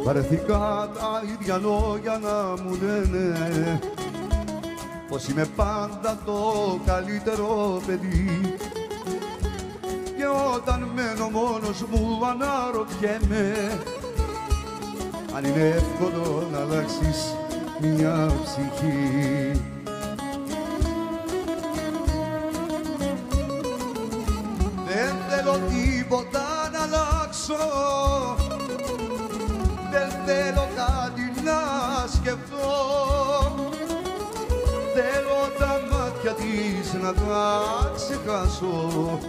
Βαρεθήκα τα ίδια λόγια να μου λένε πως είμαι πάντα το καλύτερο παιδί. Και όταν μένω μόνος μου αναρωτιέμαι αν είναι εύκολο να αλλάξεις μια ψυχή. Δεν θέλω τίποτα να αλλάξω, δεν θέλω κάτι να σκεφτώ. Θέλω τα μάτια της να τα ξεχάσω.